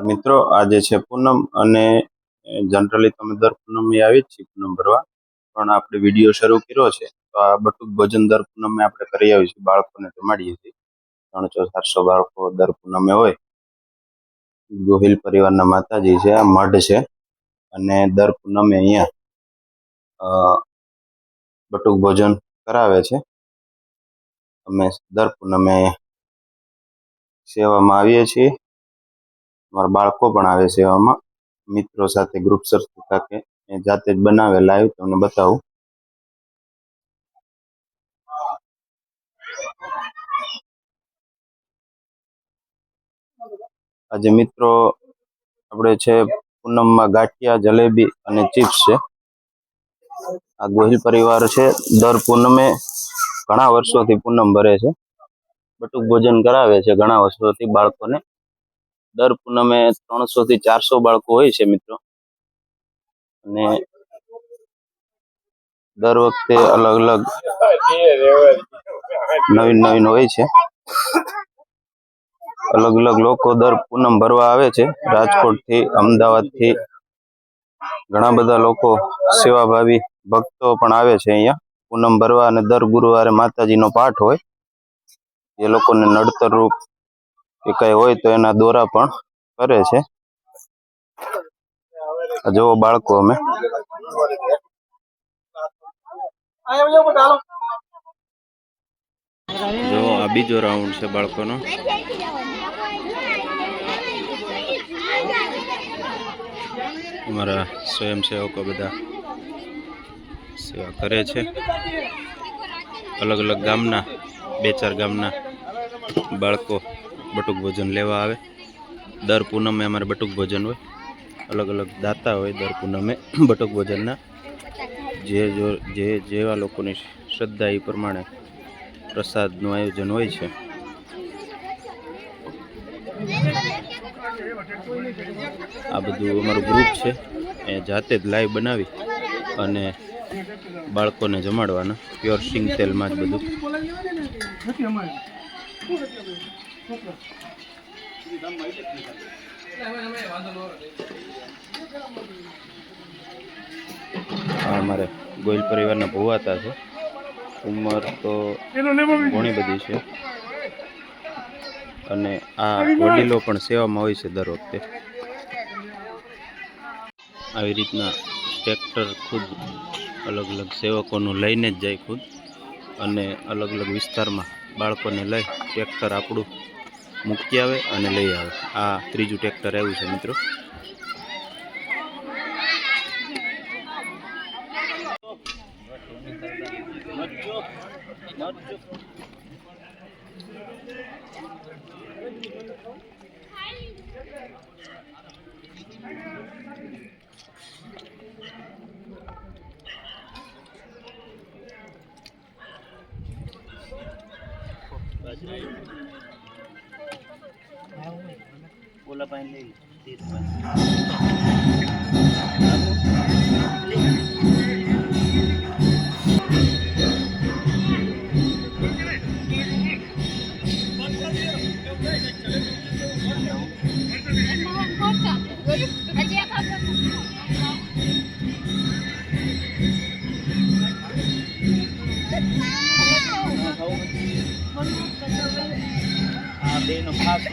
મિત્રો આજે છે પૂનમ અને જનરલી તમે દર પૂનમે આવી જ છીએ પૂનમ ભરવા, પણ આપણે વિડીયો શરૂ કર્યો છે તો આ બટુક ભોજન દર પૂનમે આપણે કરી આવીએ છીએ, બાળકોને જમાડીએ છીએ. 300-400 બાળકો દર પૂનમે હોય. ગોહિલ પરિવારના માતાજી છે, આ મઢ છે અને દર પૂનમે અહીંયા બટુક ભોજન કરાવે છે. અમે દર પૂનમે સેવામાં આવીએ છીએ. મારા બાળકો પણ આવે સેવામાં, મિત્રો સાથે ગ્રુપ સર્કલ સાથે જાતે જ બનાવે. લાઈવ તમને બતાવું. આજે મિત્રો આપણે છે પૂનમમાં ગાંઠિયા, જલેબી અને ચિપ્સ છે. આ ગોહિલ પરિવાર છે, દર પૂનમે ઘણા વર્ષોથી પૂનમ ભરે છે, બટુક ભોજન કરાવે છે ઘણા વર્ષોથી બાળકોને. દર પૂનમે 300 થી 400 બાળકો હોય છે મિત્રો, અને દર વખતે અલગ અલગ નવીન હોય છે. અલગ અલગ લોકો દર પૂનમ ભરવા આવે છે. રાજકોટ થી, અમદાવાદ થી ઘણા બધા લોકો, સેવાભાવી ભક્તો પણ આવે છે અહીંયા પૂનમ ભરવા. અને દર ગુરુવારે માતાજીનો પાઠ હોય. એ લોકોને નડતર રૂપ કે કઈ હોય તો એના દોરા પણ કરે છે. જોવો બાળકો, અમે જો આ બીજો રાઉન્ડ છે બાળકોનો. અમારા સ્વયંસેવકો બધા સેવા કરે છે. અલગ અલગ ગામના 2-4 ગામના બાળકો બટુક ભોજન લેવા આવે. દર પૂનમે અમારે બટુક ભોજન હોય. અલગ અલગ દાતા હોય દર પૂનમે બટુક ભોજનના. જેવા લોકોની શ્રદ્ધા એ પ્રમાણે પ્રસાદનું આયોજન હોય છે. આ બધું અમારું ગ્રુપ છે, એ જાતે જ લાઈવ બનાવી અને બાળકોને જમાડવાના. પ્યોર સિંગ તેલમાં જ બધું. અમારે ગોહિલ પરિવારના ભુવાતા છે. ઉંમર તો ઘણી બધી છે, અને આ વડીલો પણ સેવામાં હોય છે દર વખતે. આવી રીતના ટ્રેક્ટર ખુદ અલગ અલગ સેવકોનું લઈને જ જાય ખુદ, અને અલગ અલગ વિસ્તારમાં બાળકોને લઈ ટ્રેક્ટર આપણું મૂકી આવે અને લઈ આવે. આ ત્રીજું ટ્રેક્ટર આવ્યું છે મિત્રો. ઓલા પાઇન લઈ 30. બેનો ખાસ